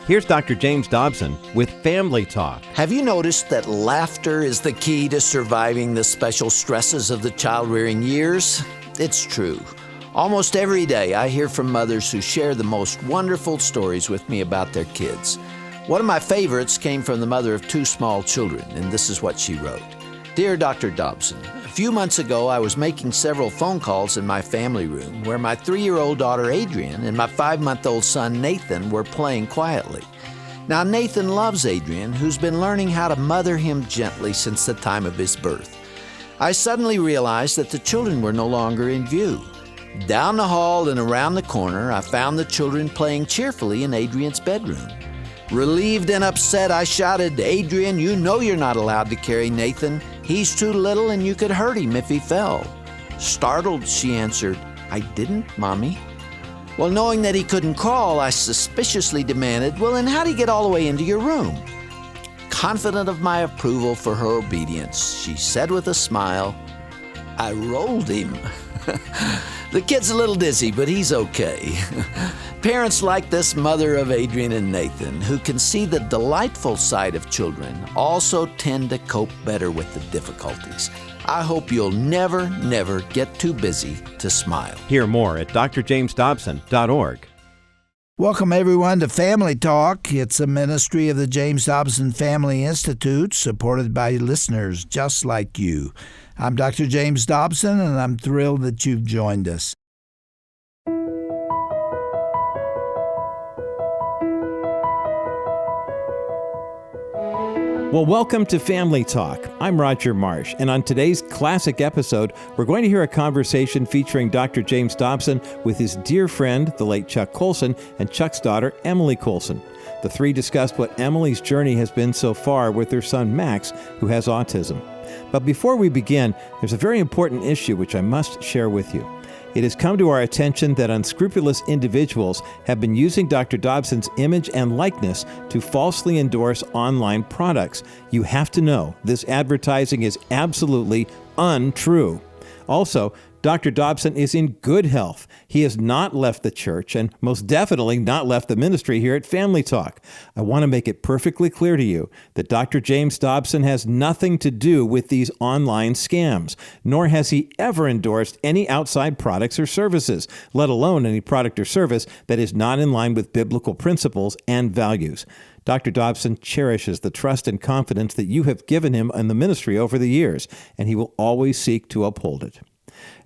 Here's Dr. James Dobson with Family Talk. Have you noticed that laughter is the key to surviving the special stresses of the child-rearing years? It's true. Almost every day I hear from mothers who share the most wonderful stories with me about their kids. One of my favorites came from the mother of two small children, and this is what she wrote. Dear Dr. Dobson, a few months ago I was making several phone calls in my family room where my 3-year-old daughter Adrian and my 5-month-old son Nathan were playing quietly. Now Nathan loves Adrian, who's been learning how to mother him gently since the time of his birth. I suddenly realized that the children were no longer in view. Down the hall and around the corner, I found the children playing cheerfully in Adrian's bedroom. Relieved and upset, I shouted, "Adrian, you know you're not allowed to carry Nathan. He's too little and you could hurt him if he fell." Startled, she answered, "I didn't, Mommy." Well, knowing that he couldn't crawl, I suspiciously demanded, "Well, then how'd he get all the way into your room?" Confident of my approval for her obedience, she said with a smile, "I rolled him." The kid's a little dizzy, but he's okay. Parents like this mother of Adrian and Nathan, who can see the delightful side of children, also tend to cope better with the difficulties. I hope you'll never, never get too busy to smile. Hear more at drjamesdobson.org. Welcome, everyone, to Family Talk. It's a ministry of the James Dobson Family Institute, supported by listeners just like you. I'm Dr. James Dobson, and I'm thrilled that you've joined us. Well, welcome to Family Talk. I'm Roger Marsh, and on today's classic episode, we're going to hear a conversation featuring Dr. James Dobson with his dear friend, the late Chuck Colson, and Chuck's daughter, Emily Colson. The three discussed what Emily's journey has been so far with their son, Max, who has autism. But before we begin, there's a very important issue which I must share with you. It has come to our attention that unscrupulous individuals have been using Dr. Dobson's image and likeness to falsely endorse online products. You have to know this advertising is absolutely untrue. Also, Dr. Dobson is in good health. He has not left the church and most definitely not left the ministry here at Family Talk. I want to make it perfectly clear to you that Dr. James Dobson has nothing to do with these online scams, nor has he ever endorsed any outside products or services, let alone any product or service that is not in line with biblical principles and values. Dr. Dobson cherishes the trust and confidence that you have given him in the ministry over the years, and he will always seek to uphold it.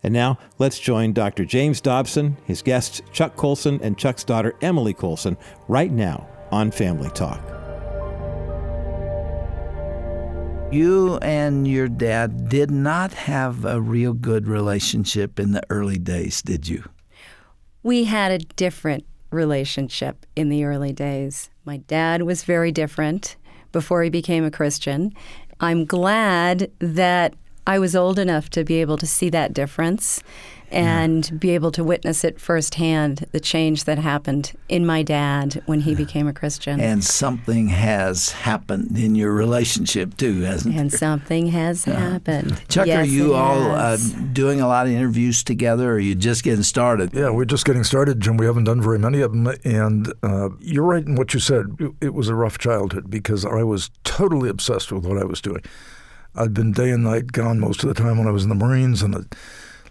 And now, let's join Dr. James Dobson, his guests Chuck Colson, and Chuck's daughter Emily Colson right now on Family Talk. You and your dad did not have a real good relationship in the early days, did you? We had a different relationship in the early days. My dad was very different before he became a Christian. I'm glad that I was old enough to be able to see that difference and be able to witness it firsthand, the change that happened in my dad when he became a Christian. And something has happened in your relationship too, hasn't it? And something has happened. Chuck, yes, are you all has. doing a lot of interviews together, or are you just getting started? Yeah, we're just getting started, Jim. We haven't done very many of them. And you're right in what you said. It was a rough childhood because I was totally obsessed with what I was doing. I'd been day and night gone most of the time when I was in the Marines and at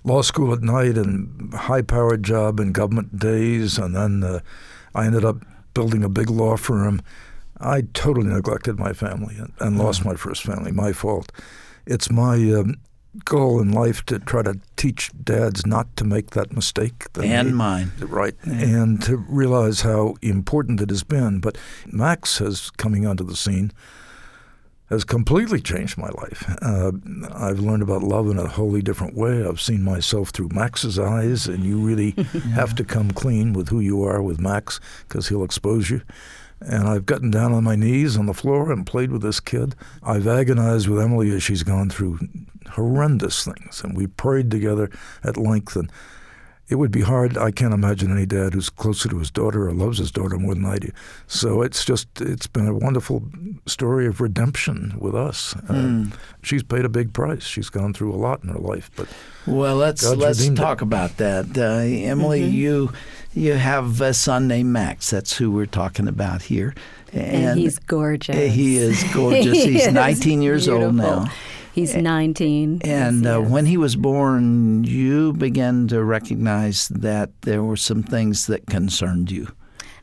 law school at night and high-powered job in government days. And then I ended up building a big law firm. I totally neglected my family and lost my first family, my fault. It's my goal in life to try to teach dads not to make that mistake. And mine. Right. Yeah. And to realize how important it has been. But Max has coming onto the scene has completely changed my life. I've learned about love in a wholly different way. I've seen myself through Max's eyes, and you really have to come clean with who you are with Max because he'll expose you. And I've gotten down on my knees on the floor and played with this kid. I've agonized with Emily as she's gone through horrendous things, and we prayed together at length. And it would be hard. I can't imagine any dad who's closer to his daughter or loves his daughter more than I do. So it's been a wonderful story of redemption with us. She's paid a big price. She's gone through a lot in her life. But well, let's talk about that. Emily, you have a son named Max. That's who we're talking about here. And he's gorgeous. He is gorgeous. He's 19 years old now. He's 19. And when he was born, you began to recognize that there were some things that concerned you.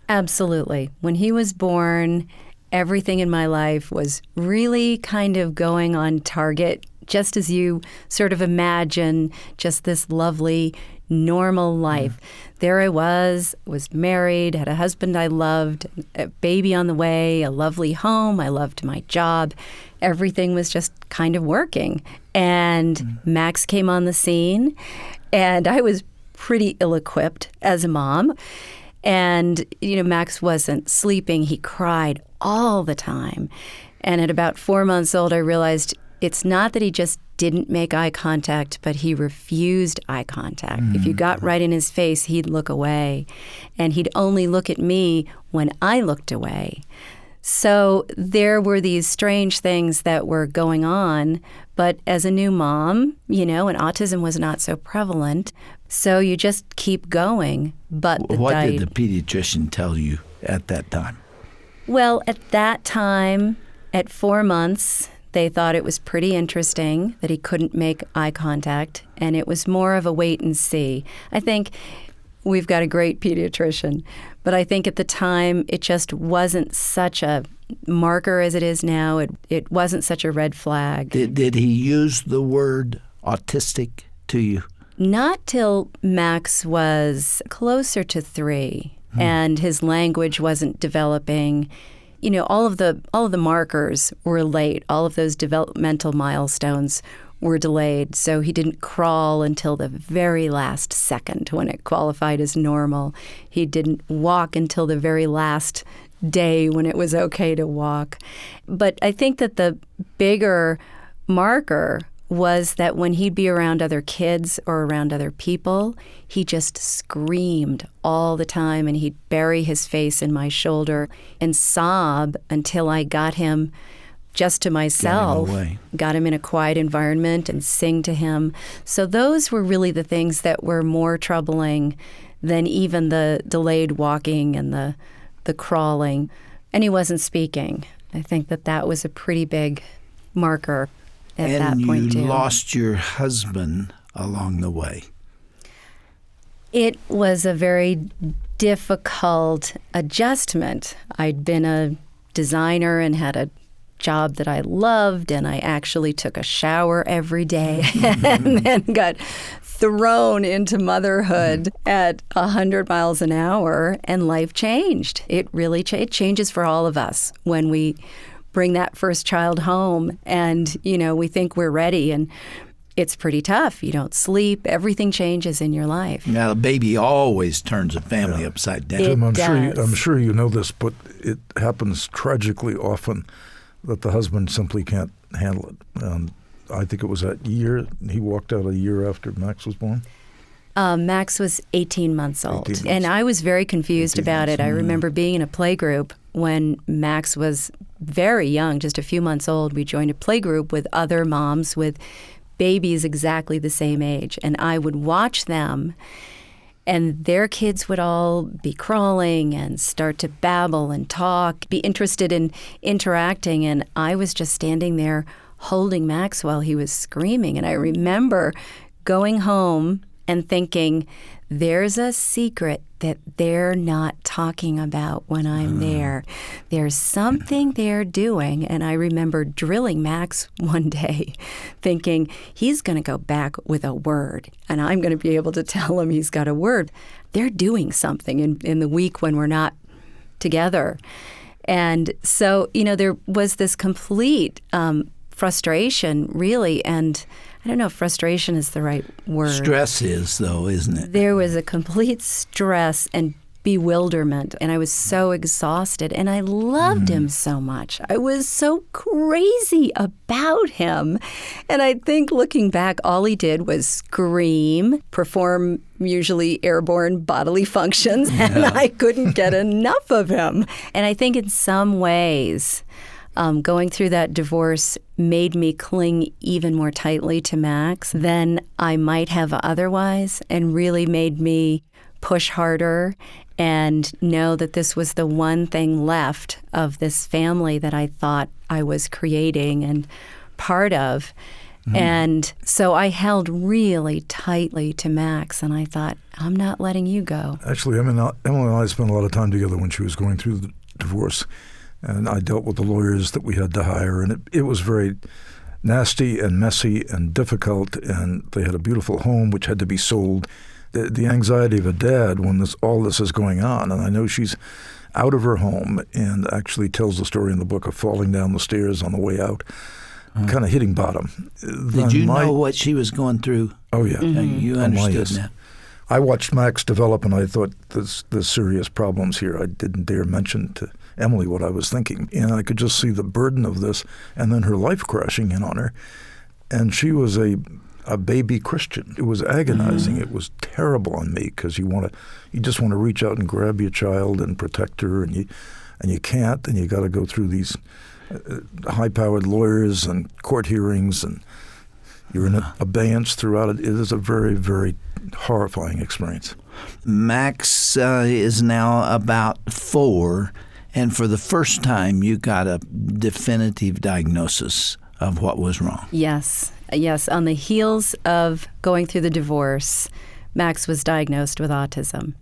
Absolutely. When he was born, everything in my life was really kind of going on target, just as you sort of imagine just this lovely, normal life. There I was married, had a husband I loved, a baby on the way, a lovely home. I loved my job. Everything was just kind of working. And Max came on the scene, and I was pretty ill-equipped as a mom. And, Max wasn't sleeping. He cried all the time. And at about 4 months old, I realized it's not that he just didn't make eye contact, but he refused eye contact. If you got right in his face, he'd look away. And he'd only look at me when I looked away. So there were these strange things that were going on. But as a new mom, and autism was not so prevalent. So you just keep going. But what did the pediatrician tell you at that time? Well, at that time, at 4 months, they thought it was pretty interesting that he couldn't make eye contact, and it was more of a wait and see. I think we've got a great pediatrician, but I think at the time it just wasn't such a marker as it is now. It wasn't such a red flag. Did he use the word autistic to you? Not till Max was closer to 3, and his language wasn't developing. All of the markers were late. All of those developmental milestones were delayed. So he didn't crawl until the very last second when it qualified as normal. He didn't walk until the very last day when it was okay to walk. But I think that the bigger marker was that when he'd be around other kids or around other people, he just screamed all the time, and he'd bury his face in my shoulder and sob until I got him just to myself, got him in a quiet environment and sing to him. So those were really the things that were more troubling than even the delayed walking and the crawling. And he wasn't speaking. I think that was a pretty big marker. At that point, and you too. Lost your husband along the way. It was a very difficult adjustment. I'd been a designer and had a job that I loved, and I actually took a shower every day and then got thrown into motherhood at 100 miles an hour, and life changed. It really it changes for all of us when we bring that first child home and, we think we're ready, and it's pretty tough. You don't sleep. Everything changes in your life. Now, the baby always turns a family upside down. Jim, I'm sure you know this, but it happens tragically often that the husband simply can't handle it. I think it was that year. He walked out a year after Max was born. Max was 18 months old, and I was very confused about it. I remember being in a play group when Max was very young, just a few months old. We joined a play group with other moms with babies exactly the same age, and I would watch them, and their kids would all be crawling and start to babble and talk, be interested in interacting, and I was just standing there holding Max while he was screaming. And I remember going home and thinking, there's a secret that they're not talking about when I'm there. There's something they're doing. And I remember drilling Max one day, thinking he's going to go back with a word, and I'm going to be able to tell him he's got a word. They're doing something in the week when we're not together. And so, there was this complete frustration, really, and I don't know if frustration is the right word. Stress is, though, isn't it? There was a complete stress and bewilderment, and I was so exhausted, and I loved him so much. I was so crazy about him. And I think looking back, all he did was scream, perform usually airborne bodily functions, and I couldn't get enough of him. And I think in some ways, going through that divorce made me cling even more tightly to Max than I might have otherwise, and really made me push harder and know that this was the one thing left of this family that I thought I was creating and part of. And so I held really tightly to Max, and I thought, I'm not letting you go. Actually, Emily and I spent a lot of time together when she was going through the divorce, and I dealt with the lawyers that we had to hire, and it was very nasty and messy and difficult, and they had a beautiful home which had to be sold. The anxiety of a dad when all this is going on, and I know she's out of her home and actually tells the story in the book of falling down the stairs on the way out, kind of hitting bottom. Did you know what she was going through? Oh, yeah. You understood that. I watched Max develop, and I thought there's serious problems here. I didn't dare mention to Emily what I was thinking. And I could just see the burden of this and then her life crashing in on her. And she was a baby Christian. It was agonizing. It was terrible on me because you just want to reach out and grab your child and protect her, and you can't, and you got to go through these high-powered lawyers and court hearings, and you're in abeyance throughout it. It is a very, very horrifying experience. Max is now about 4, and for the first time you got a definitive diagnosis of what was wrong. Yes. On the heels of going through the divorce, Max was diagnosed with autism.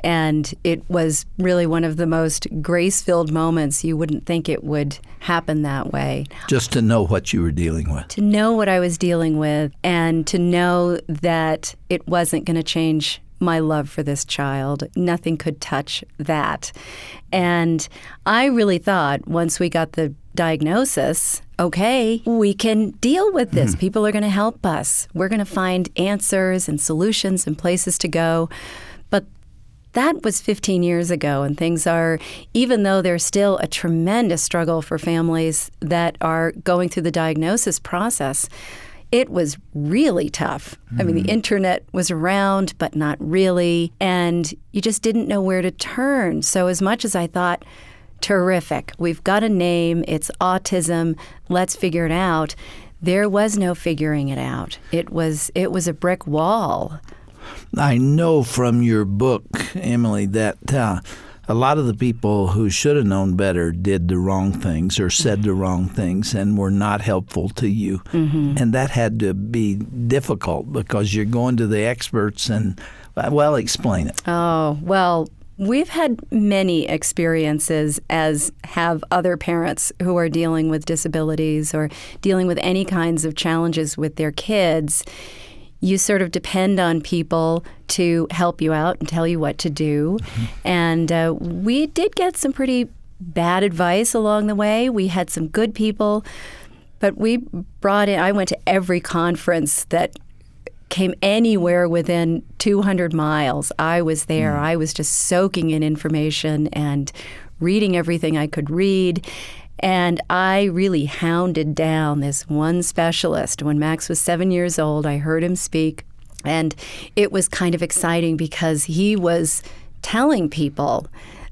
And it was really one of the most grace-filled moments. You wouldn't think it would happen that way. Just to know what you were dealing with. To know what I was dealing with, and to know that it wasn't going to change my love for this child. Nothing could touch that. And I really thought once we got the diagnosis, okay, we can deal with this. People are going to help us. We're going to find answers and solutions and places to go. But that was 15 years ago, and things are, even though there's still a tremendous struggle for families that are going through the diagnosis process, it was really tough. I mean, the internet was around, but not really, and you just didn't know where to turn. So as much as I thought, terrific, we've got a name, it's autism, let's figure it out, there was no figuring it out. It was a brick wall. I know from your book, Emily, that a lot of the people who should have known better did the wrong things or said the wrong things and were not helpful to you. And that had to be difficult because you're going to the experts and, well, explain it. Oh, well, we've had many experiences, as have other parents who are dealing with disabilities or dealing with any kinds of challenges with their kids. You sort of depend on people to help you out and tell you what to do. And we did get some pretty bad advice along the way. We had some good people, but I went to every conference that came anywhere within 200 miles. I was there. I was just soaking in information and reading everything I could read. And I really hounded down this one specialist. When Max was 7 years old, I heard him speak, and it was kind of exciting because he was telling people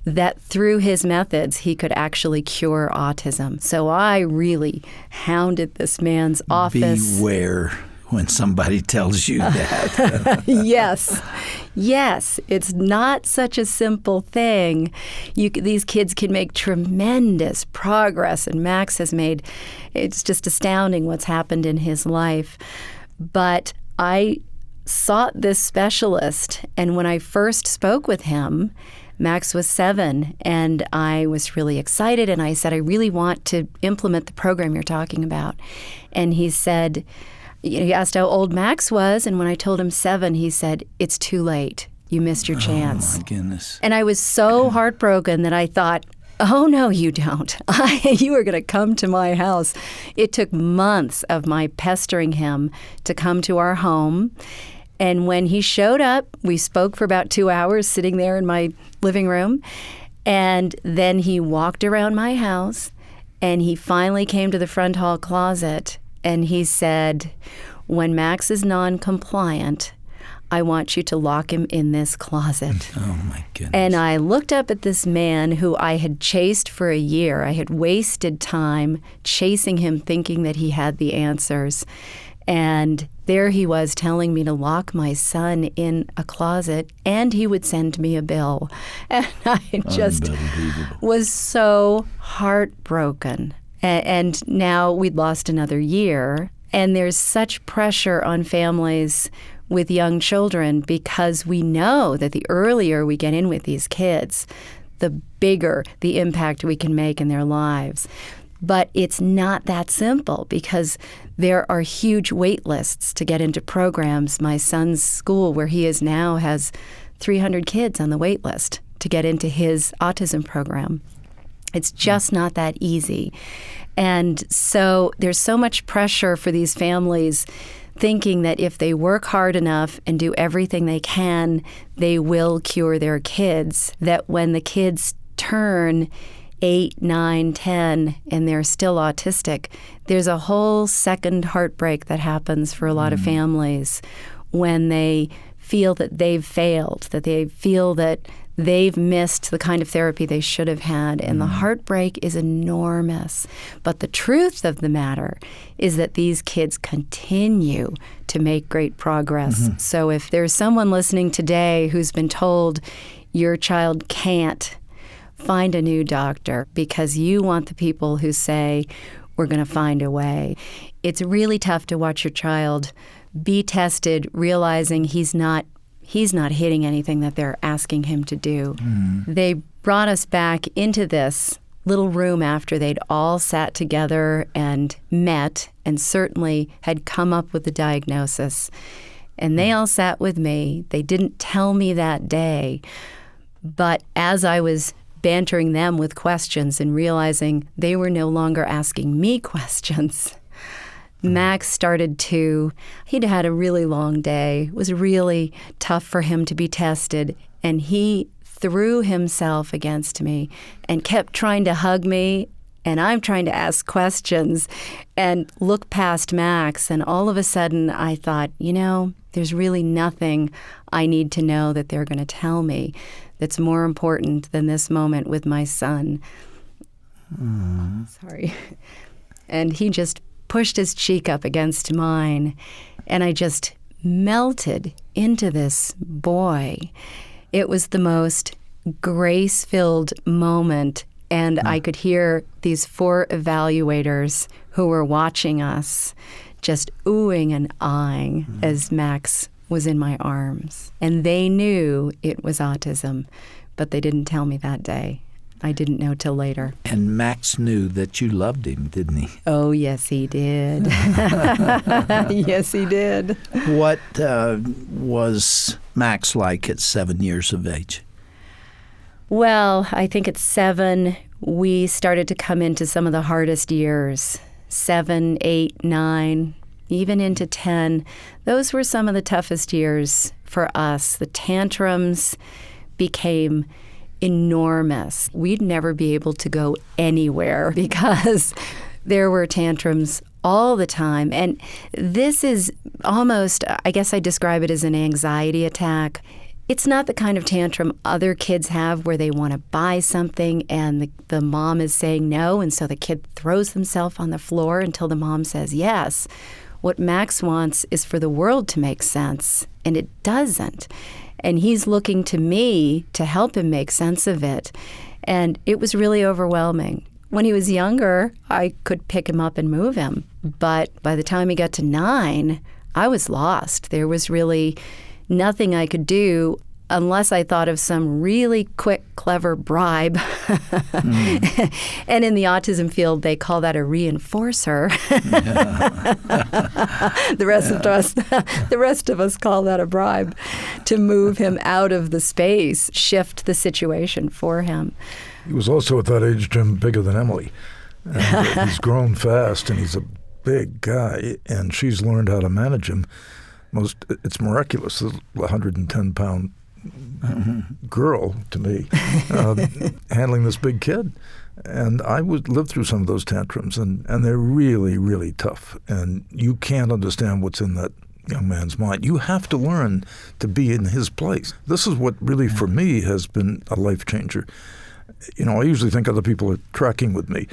that through his methods, he could actually cure autism. So I really hounded this man's office. Beware when somebody tells you that. Yes. It's not such a simple thing. These kids can make tremendous progress, and Max has made, it's just astounding what's happened in his life. But I sought this specialist, and when I first spoke with him, Max was 7, and I was really excited, and I said, I really want to implement the program you're talking about. And he said, he asked how old Max was, and when I told him 7, he said, it's too late. You missed your chance. Oh, my goodness. And I was so heartbroken that I thought, oh, no, you don't. You are going to come to my house. It took months of my pestering him to come to our home. And when he showed up, we spoke for about 2 hours sitting there in my living room. And then he walked around my house, and he finally came to the front hall closet, and he said, "When Max is non-compliant, I want you to lock him in this closet." Oh, my goodness. And I looked up at this man who I had chased for a year. I had wasted time chasing him, thinking that he had the answers. And there he was telling me to lock my son in a closet, and he would send me a bill. And I just was so heartbroken. And now we'd lost another year. And there's such pressure on families with young children because we know that the earlier we get in with these kids, the bigger the impact we can make in their lives. But it's not that simple because there are huge wait lists to get into programs. My son's school, where he is now, has 300 kids on the wait list to get into his autism program. It's just not that easy. And so there's so much pressure for these families thinking that if they work hard enough and do everything they can, they will cure their kids, that when the kids turn 8, 9, 10, and they're still autistic, there's a whole second heartbreak that happens for a lot of families when they feel that they've failed, that they feel that they've missed the kind of therapy they should have had. And the heartbreak is enormous. But the truth of the matter is that these kids continue to make great progress. So if there's someone listening today who's been told your child can't, find a new doctor, because you want the people who say, we're going to find a way. It's really tough to watch your child be tested, realizing he's not hitting anything that they're asking him to do. They brought us back into this little room after they'd all sat together and met and certainly had come up with the diagnosis. And they all sat with me. They didn't tell me that day. But as I was bantering them with questions and realizing they were no longer asking me questions, Max he'd had a really long day. It was really tough for him to be tested, and he threw himself against me and kept trying to hug me, and I'm trying to ask questions and look past Max, and all of a sudden I thought, there's really nothing I need to know that they're going to tell me that's more important than this moment with my son. Sorry. And he just pushed his cheek up against mine, and I just melted into this boy. It was the most grace-filled moment, and I could hear these 4 evaluators who were watching us just oohing and eyeing as Max was in my arms. And they knew it was autism, but they didn't tell me that day. I didn't know till later. And Max knew that you loved him, didn't he? Oh, yes, he did. Yes, he did. What was Max like at 7 years of age? Well, I think at 7, we started to come into some of the hardest years. 7, 8, 9, even into 10. Those were some of the toughest years for us. The tantrums became enormous. We'd never be able to go anywhere because there were tantrums all the time. And this is almost, I guess I describe it as an anxiety attack. It's not the kind of tantrum other kids have where they want to buy something and the mom is saying no, and so the kid throws himself on the floor until the mom says yes. What Max wants is for the world to make sense, and it doesn't. And he's looking to me to help him make sense of it. And it was really overwhelming. When he was younger, I could pick him up and move him. But by the time he got to 9, I was lost. There was really nothing I could do unless I thought of some really quick, clever bribe. And in the autism field, they call that a reinforcer. The rest of us call that a bribe, to move him out of the space, shift the situation for him. He was also at that age, Jim, bigger than Emily. And he's grown fast, and he's a big guy, and she's learned how to manage him. It's miraculous, the 110-pound girl to me, handling this big kid. And I lived through some of those tantrums, and they're really, really tough. And you can't understand what's in that young man's mind. You have to learn to be in his place. This is what really, for me, has been a life changer. I usually think other people are tracking with me.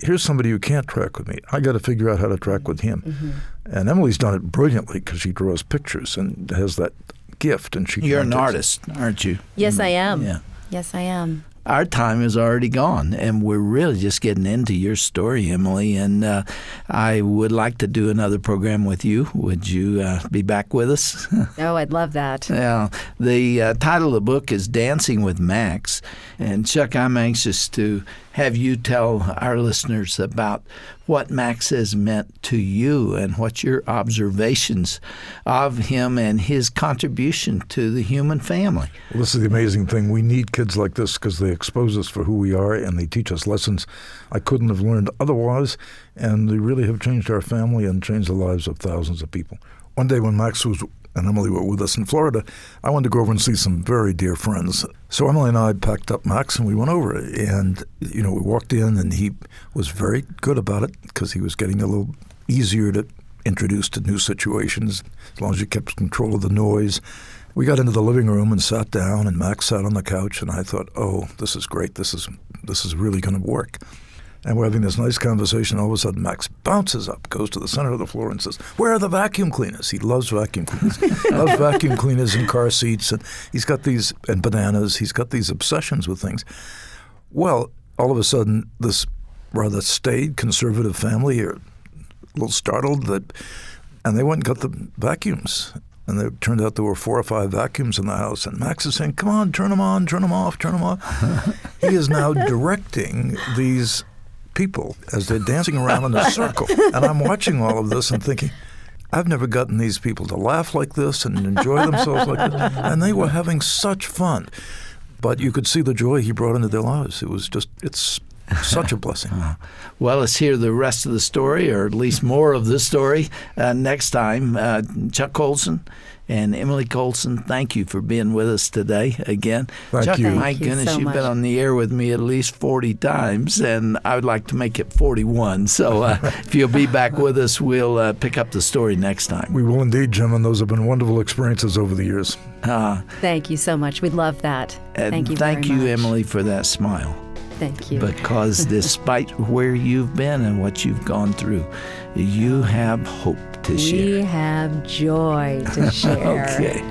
Here's somebody who can't track with me. I got to figure out how to track with him. Mm-hmm. And Emily's done it brilliantly because she draws pictures and has that gift. And You're an artist, aren't you? Yes, I am. Yeah. Yes, I am. Our time is already gone, and we're really just getting into your story, Emily, and I would like to do another program with you. Would you be back with us? Oh, I'd love that. Yeah. The title of the book is Dancing with Max, and Chuck, I'm anxious to have you tell our listeners about what Max has meant to you and what your observations of him and his contribution to the human family. Well, this is the amazing thing. We need kids like this because they expose us for who we are and they teach us lessons I couldn't have learned otherwise, and they really have changed our family and changed the lives of thousands of people. One day when Max and Emily were with us in Florida, I wanted to go over and see some very dear friends. So Emily and I packed up Max and we went over. And, we walked in and he was very good about it because he was getting a little easier to introduce to new situations as long as you kept control of the noise. We got into the living room and sat down, and Max sat on the couch, and I thought, oh, this is great. This is really going to work. And we're having this nice conversation. All of a sudden, Max bounces up, goes to the center of the floor and says, where are the vacuum cleaners? He loves vacuum cleaners. He loves vacuum cleaners and car seats. And he's got these, and bananas. He's got these obsessions with things. Well, all of a sudden, this rather staid conservative family are a little startled, and they went and got the vacuums. And it turned out there were 4 or 5 vacuums in the house. And Max is saying, come on, turn them on, turn them off, turn them off. He is now directing these people as they're dancing around in a circle. And I'm watching all of this and thinking, I've never gotten these people to laugh like this and enjoy themselves like this. And they were having such fun. But you could see the joy he brought into their lives. It's such a blessing. Well, let's hear the rest of the story, or at least more of the story, next time. Chuck Colson and Emily Colson, thank you for being with us today again. Thank you. My goodness, you've been on the air with me at least 40 times, and I would like to make it 41. So if you'll be back with us, we'll pick up the story next time. We will indeed, Jim, and those have been wonderful experiences over the years. Thank you so much. We'd love that. Thank you very much. Thank you, Emily, for that smile. Thank you. Because despite where you've been and what you've gone through, you have hope to share. We have joy to share. Okay.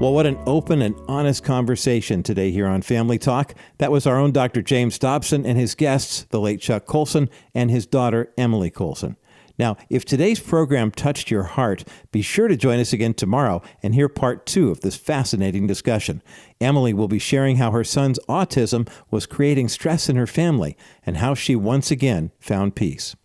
Well, what an open and honest conversation today here on Family Talk. That was our own Dr. James Dobson and his guests, the late Chuck Colson and his daughter, Emily Colson. Now, if today's program touched your heart, be sure to join us again tomorrow and hear part 2 of this fascinating discussion. Emily will be sharing how her son's autism was creating stress in her family and how she once again found peace.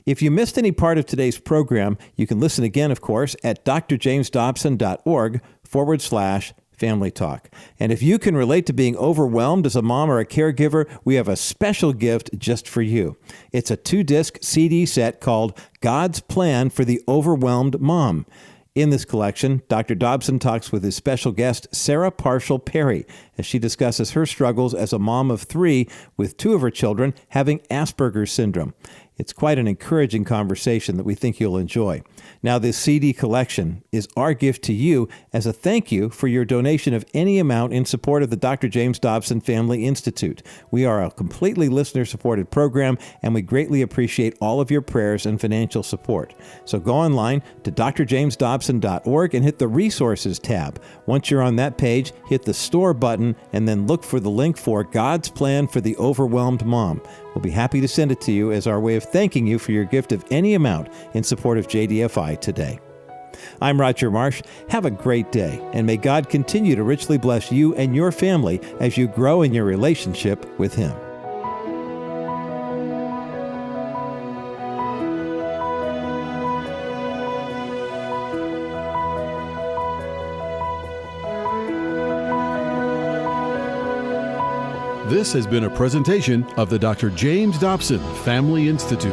If you missed any part of today's program, you can listen again, of course, at drjamesdobson.org/Family Talk. And if you can relate to being overwhelmed as a mom or a caregiver, we have a special gift just for you. It's a 2-disc CD set called God's Plan for the Overwhelmed Mom. In this collection, Dr. Dobson talks with his special guest, Sarah Parshall-Perry, as she discusses her struggles as a mom of 3 with 2 of her children having Asperger's syndrome. It's quite an encouraging conversation that we think you'll enjoy. Now, this CD collection is our gift to you as a thank you for your donation of any amount in support of the Dr. James Dobson Family Institute. We are a completely listener-supported program, and we greatly appreciate all of your prayers and financial support. So go online to drjamesdobson.org and hit the Resources tab. Once you're on that page, hit the Store button and then look for the link for God's Plan for the Overwhelmed Mom. We'll be happy to send it to you as our way of thanking you for your gift of any amount in support of JDFI today. I'm Roger Marsh. Have a great day, and may God continue to richly bless you and your family as you grow in your relationship with Him. This has been a presentation of the Dr. James Dobson Family Institute.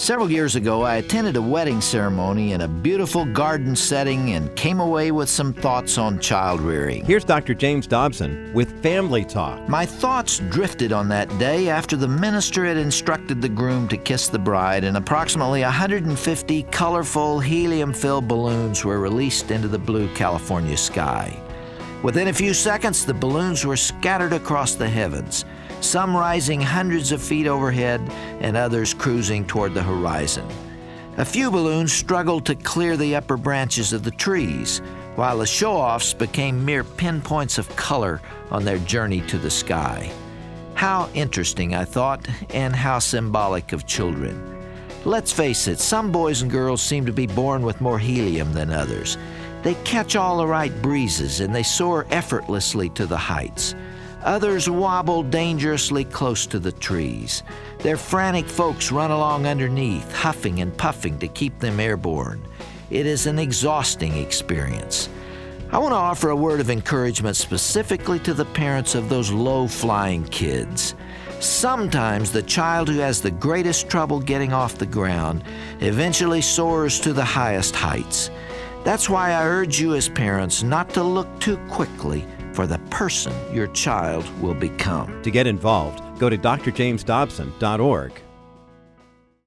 Several years ago, I attended a wedding ceremony in a beautiful garden setting and came away with some thoughts on child rearing. Here's Dr. James Dobson with Family Talk. My thoughts drifted on that day after the minister had instructed the groom to kiss the bride, and approximately 150 colorful helium-filled balloons were released into the blue California sky. Within a few seconds, the balloons were scattered across the heavens, some rising hundreds of feet overhead and others cruising toward the horizon. A few balloons struggled to clear the upper branches of the trees, while the show-offs became mere pinpoints of color on their journey to the sky. How interesting, I thought, and how symbolic of children. Let's face it, some boys and girls seem to be born with more helium than others. They catch all the right breezes and they soar effortlessly to the heights. Others wobble dangerously close to the trees. Their frantic folks run along underneath, huffing and puffing to keep them airborne. It is an exhausting experience. I want to offer a word of encouragement specifically to the parents of those low-flying kids. Sometimes the child who has the greatest trouble getting off the ground eventually soars to the highest heights. That's why I urge you as parents not to look too quickly for the person your child will become. To get involved, go to drjamesdobson.org.